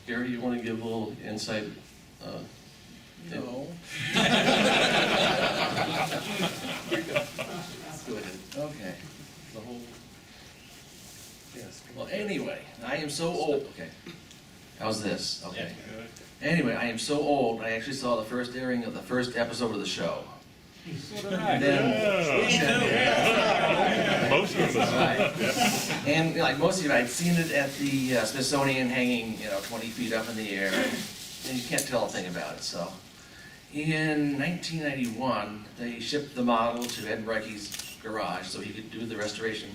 Gary, you want to give a little insight? No. Go ahead. Okay. The whole, yes. Well, anyway, I am so old. Okay. How's this? Okay. Anyway, I am so old, I actually saw the first airing of the first episode of the show. And then, Most of us. right. And like most of you, I'd seen it at the Smithsonian hanging, 20 feet up in the air, and you can't tell a thing about it. So, in 1991, they shipped the model to Ed Brecky's garage so he could do the restoration.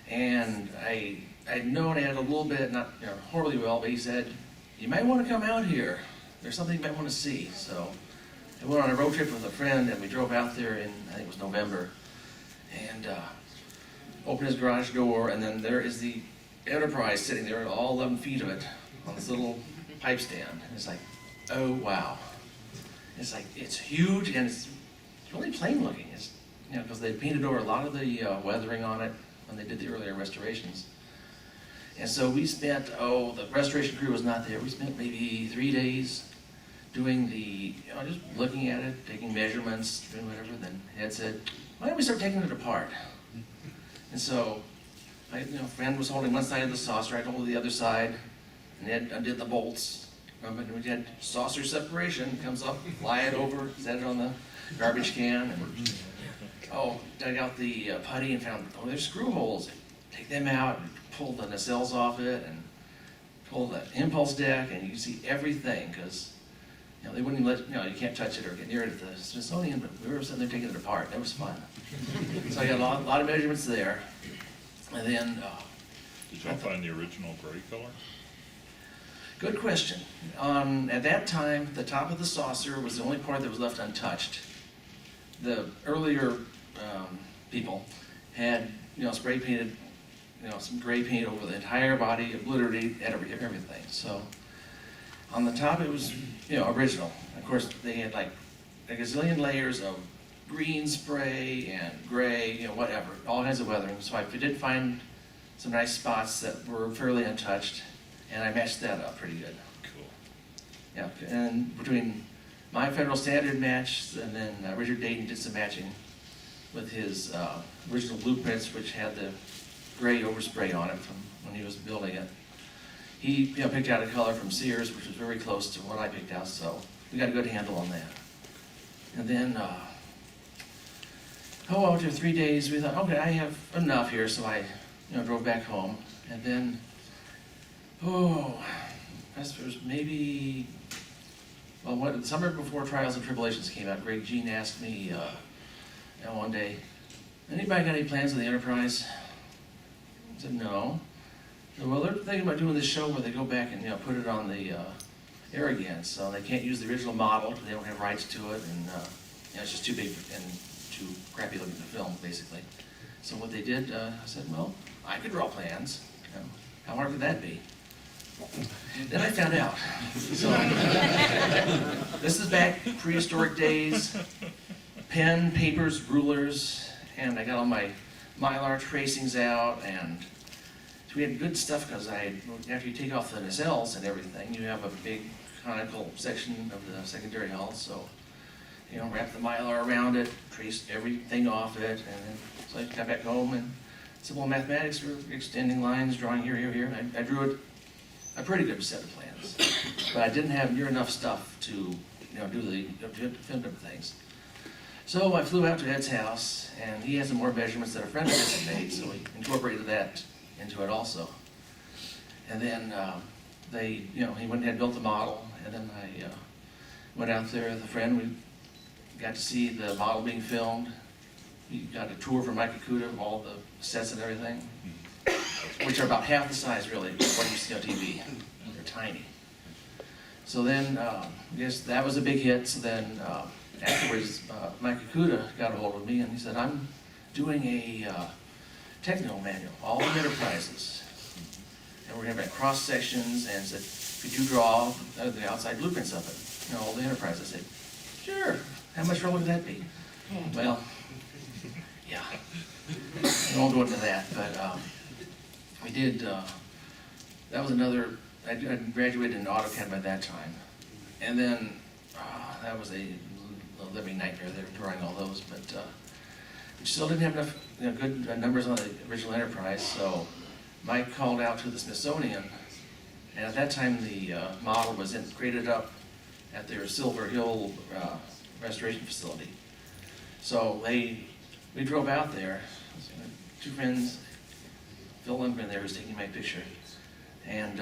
And I'd known Ed a little bit, not horribly well, but he said, "You might want to come out here. There's something you might want to see." So I went on a road trip with a friend, and we drove out there in, I think it was November, and opened his garage door, and then there is the Enterprise sitting there, all 11 feet of it, on this little pipe stand. And it's like, oh wow. It's like, it's huge, and it's really plain looking. It's, because they painted over a lot of the weathering on it when they did the earlier restorations. And so we spent, the restoration crew was not there. We spent maybe 3 days doing the, just looking at it, taking measurements, doing whatever. Then Ed said, "Why don't we start taking it apart?" And so, a friend was holding one side of the saucer, I'd hold the other side, and Ed undid the bolts. And we had saucer separation, comes up, fly it over, set it on the garbage can, and dug out the putty and found, there's screw holes. Take them out, and pull the nacelles off it, and pull the impulse deck, and you can see everything, because they wouldn't even let, you can't touch it or get near it at the Smithsonian, but we were sitting there taking it apart. That was fun. So I got a lot of measurements there. And then... Did y'all find the original gray color? Good question. At that time, the top of the saucer was the only part that was left untouched. The earlier people had, spray painted, some gray paint over the entire body, obliterated everything. So on the top, it was, original. Of course, they had like a gazillion layers of green spray and gray, whatever, all kinds of weathering. So I did find some nice spots that were fairly untouched, and I matched that up pretty good. Cool. Yeah, and between my Federal Standard match, and then Richard Dayton did some matching with his original blueprints, which had the gray overspray on it from when he was building it. He picked out a color from Sears, which was very close to what I picked out, so we got a good handle on that. And then, after 3 days, we thought, okay, I have enough here, so I drove back home. And then, this was maybe, the summer before Trials and Tribulations came out, Greg Jean asked me one day, "Anybody got any plans with the Enterprise?" I said, "No." He said, "Well, they're thinking about doing this show where they go back and put it on the air again, so they can't use the original model, they don't have rights to it, and it's just too big and too crappy looking to film, basically." So what they did, I said, "Well, I could draw plans. How hard could that be?" Then I found out. So this is back prehistoric days, pen, papers, rulers, and I got all my Mylar tracings out, and so we had good stuff because after you take off the nacelles and everything, you have a big conical section of the secondary hull, so wrap the Mylar around it, trace everything off it, and then so I got back home and simple mathematics for extending lines, drawing here, here, here. I drew a pretty good set of plans, but I didn't have near enough stuff to do the definitive things. So I flew out to Ed's house, and he had some more measurements that a friend of his had made, so we incorporated that into it also. And then he went and had built the model, and then I went out there with a friend. We got to see the model being filmed. We got a tour from Mike Akuta of all the sets and everything, which are about half the size, really, of what you see on TV. They're tiny. So then, I guess that was a big hit. So then, afterwards, Mike Akuta got a hold of me, and he said, "I'm doing a techno manual, all the Enterprises. And we're going to have cross sections, and said, could you draw the outside blueprints of it, all the Enterprise?" I said, "Sure. How much trouble would that be?" Well, yeah. I won't go into that, but we did, that was another I graduated in AutoCAD by that time. And then, that was a living nightmare there, drawing all those, but we still didn't have enough good numbers on the original Enterprise, so Mike called out to the Smithsonian, and at that time the model was graded up at their Silver Hill restoration facility. So we drove out there, two friends, Phil Lindgren there was taking my picture, and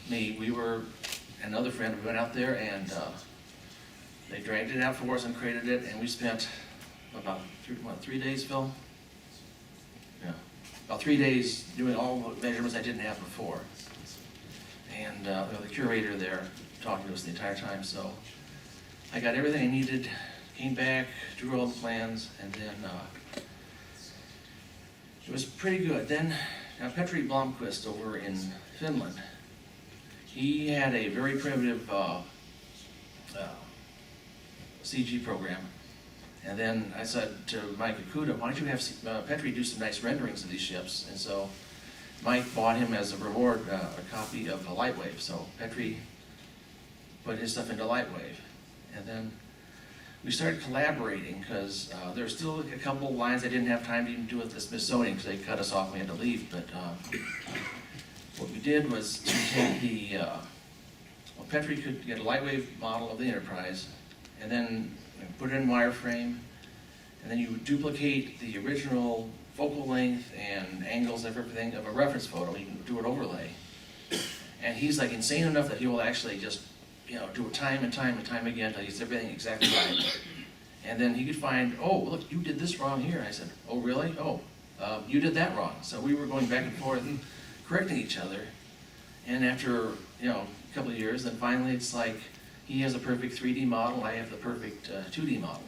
we were another friend, we went out there and they dragged it out for us and created it, and we spent about 3 days, Phil? Yeah, about 3 days doing all the measurements I didn't have before. And the curator there talking to us the entire time, so I got everything I needed, came back, drew all the plans, and then it was pretty good. Then Petri Blomqvist over in Finland, he had a very primitive CG program. And then I said to Mike Akuda, why don't you have Petri do some nice renderings of these ships? And so Mike bought him as a reward a copy of Lightwave. So Petri put his stuff into Lightwave. And then we started collaborating because there were still a couple of lines I didn't have time to even do with the Smithsonian because they cut us off and we had to leave. But what we did was to take the, Petri could get a Lightwave model of the Enterprise, and then put it in wireframe, and then you would duplicate the original focal length and angles of everything of a reference photo. You can do an overlay. And he's like insane enough that he will actually just, do it time and time and time again until he gets everything exactly right. And then he could find, oh, look, you did this wrong here. I said, oh, really? Oh, you did that wrong. So we were going back and forth and correcting each other. And after, a couple of years, then finally it's like, he has a perfect 3D model, I have the perfect 2D model.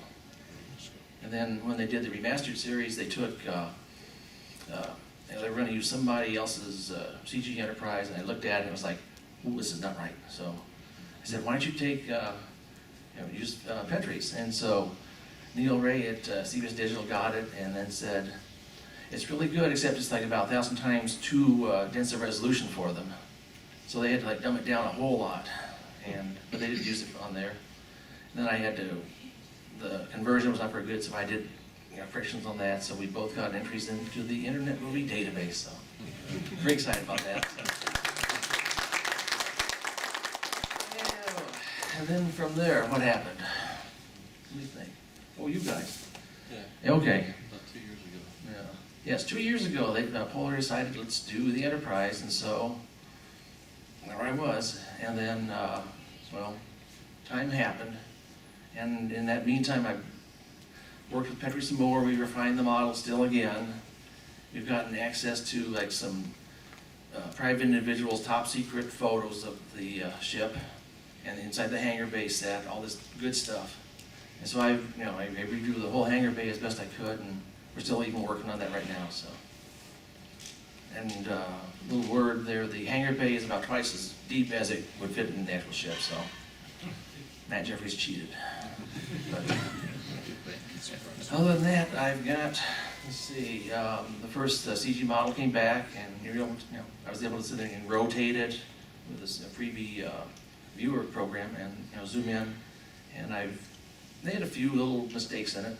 And then when they did the remastered series, they took, they were going to use somebody else's CG Enterprise, and I looked at it and it was like, ooh, this is not right. So I said, why don't you take, use Petri's? And so Neil Ray at CBS Digital got it and then said, it's really good, except it's like about 1,000 times too dense a resolution for them. So they had to like dumb it down a whole lot. But they didn't use it on there. And then I had to, the conversion was not very good, so I did frictions on that, so we both got entries into the Internet Movie Database, so very excited about that. And then from there, what happened? What do you think? Oh, you guys. Yeah, Okay. about 2 years ago. Yeah. Yes, 2 years ago, they Polar decided, let's do the Enterprise, and so there I was. And then, time happened. And in that meantime, I worked with Petri some more. We refined the model still again. We've gotten access to like some private individuals' top secret photos of the ship and inside the hangar bay set, all this good stuff. And so I redrew the whole hangar bay as best I could, and we're still even working on that right now. So, and little word there, the hangar bay is about twice as deep as it would fit in the actual ship. So Matt Jeffries cheated. But other than that, I've got, let's see, the first CG model came back, and I was able to sit there and rotate it with this freebie viewer program and zoom in, and they had a few little mistakes in it.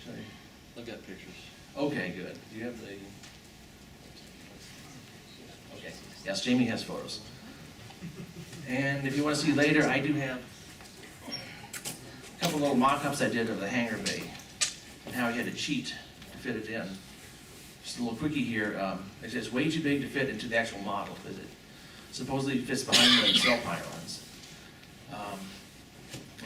Should I? I've got pictures. Okay, good. Do you have the? Okay. Yes, Jamie has photos. And if you want to see later, I do have a couple little mock-ups I did of the hangar bay and how I had to cheat to fit it in. Just a little quickie here. It's way too big to fit into the actual model because it supposedly fits behind the cell pylons.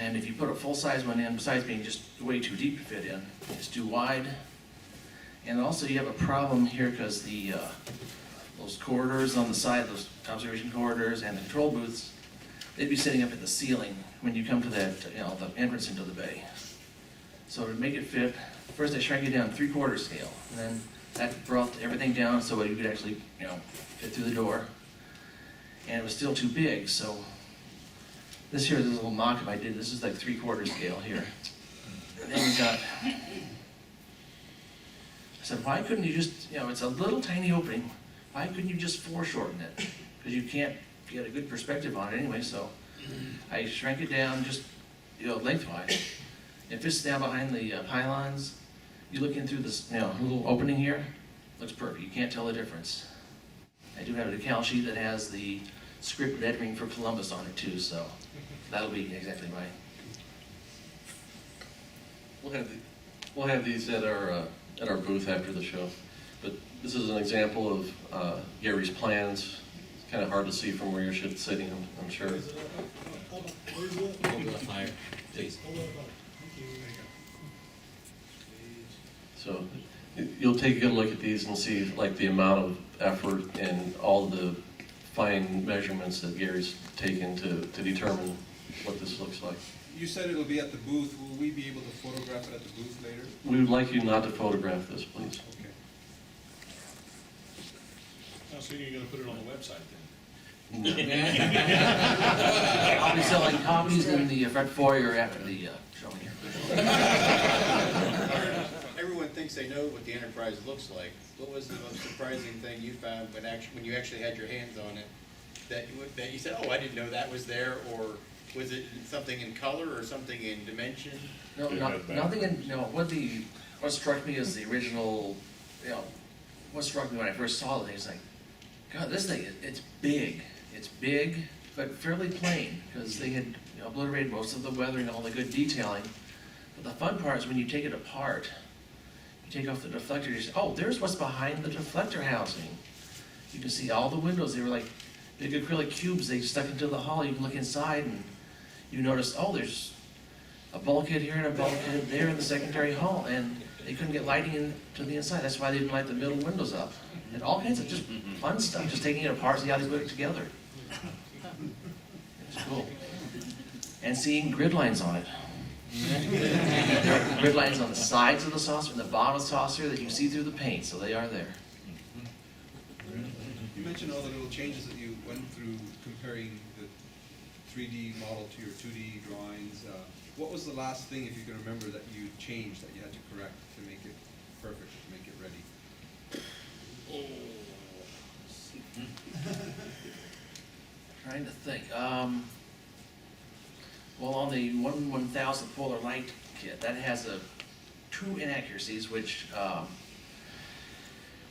And if you put a full-size one in, besides being just way too deep to fit in, it's too wide. And also you have a problem here because those corridors on the side, those observation corridors and the control booths, they'd be sitting up at the ceiling when you come to that, the entrance into the bay. So to make it fit, first I shrank it down 3/4 scale, and then that brought everything down so you could actually, fit through the door. And it was still too big, so this here is a little mock-up I did. This is like 3/4 scale here. And then we got, I said, why couldn't you just, it's a little tiny opening, why couldn't you just foreshorten it? Because you can't get a good perspective on it anyway, so I shrank it down just, lengthwise. If it's down behind the pylons, you look in through this, little opening here, looks perfect, you can't tell the difference. I do have a decal sheet that has the script lettering for Columbus on it too, so that'll be exactly right. We'll have these at our booth after the show. But this is an example of Gary's plans. It's kind of hard to see from where you're sitting, I'm sure. Is it where's it? A little bit higher, please. Hold it up. Thank you. So you'll take a good look at these and see like the amount of effort and all the fine measurements that Gary's taken to determine what this looks like. You said it'll be at the booth. Will we be able to photograph it at the booth later? We would like you not to photograph this, please. Okay. Oh, so you're gonna put it on the website then? I'll be selling copies in the front foyer after the show here. Everyone thinks they know what the Enterprise looks like. What was the most surprising thing you found when you actually had your hands on it, that you said, oh, I didn't know that was there, or was it something in color or something in dimension? No, nothing in, what struck me is the original, what struck me when I first saw the thing is like, God, this thing, it's big. It's big, but fairly plain, because they had obliterated most of the weathering, all the good detailing. But the fun part is when you take it apart, you take off the deflector, you say, oh, there's what's behind the deflector housing. You can see all the windows, they were like big acrylic cubes they stuck into the hull. You can look inside and you notice, oh, there's a bulkhead here and a bulkhead there in the secondary hull, and they couldn't get lighting into the inside. That's why they didn't light the middle windows up. And all kinds of just fun stuff, just taking it apart, see how they put it together. It's cool. And seeing grid lines on it. There are grid lines on the sides of the saucer and the bottom of the saucer that you see through the paint, so they are there. You mentioned all the little changes that you went through comparing the 3D model to your 2D drawings. What was the last thing, if you can remember, that you changed, that you had to correct to make it perfect, to make it ready? Trying to think. Well, on the 1/1000th polar light kit, that has two inaccuracies, which, a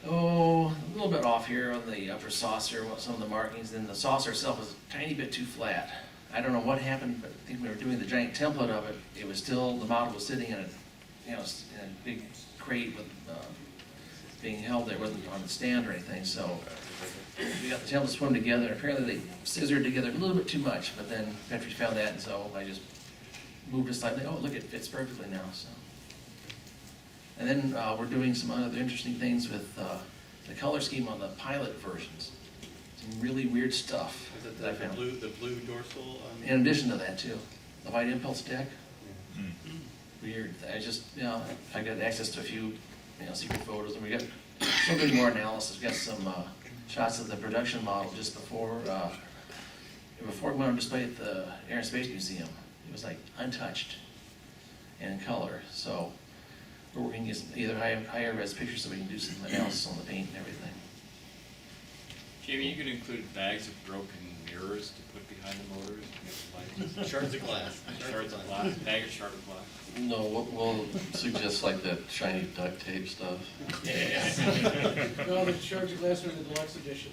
little bit off here on the upper saucer, some of the markings. Then the saucer itself was a tiny bit too flat. I don't know what happened, but I think when we were doing the giant template of it, it was still, the model was sitting in in a big crate with, being held there, wasn't on the stand or anything, so we got the templates put them together, and apparently they scissored together a little bit too much, but then Petrie found that, and so I just moved it slightly. Oh, look, it fits perfectly now, so. And then we're doing some other interesting things with the color scheme on the pilot versions. Some really weird stuff Was it that I found. the blue dorsal? In addition to that too, the white impulse deck. Hmm. Weird. I just, I got access to a few, secret photos, and we got a little bit more analysis. We got some shots of the production model just before it went on display at the Air and Space Museum. It was like untouched and in color. So we're working to get some either higher res pictures so we can do some analysis on the paint and everything. Jamie, you can include bags of broken mirrors to put behind the motors to make the lights. Shards of glass. Shards of glass, bag of shard of glass. No, we'll suggest like that shiny duct tape stuff. No, the shards of glass are in the deluxe edition.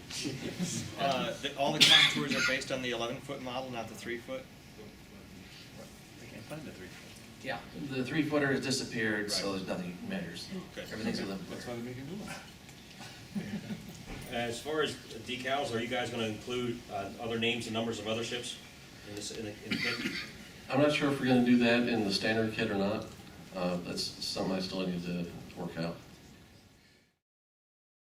All the contours are based on the 11-foot model, not the 3-foot? I can't find the 3-foot. Yeah, the 3-footer has disappeared, so there's nothing measures. Okay. Everything's with That's a. why they make a new one. As far as decals, are you guys gonna include other names and numbers of other ships in the kit? I'm not sure if we're gonna do that in the standard kit or not. That's something I still need to work out.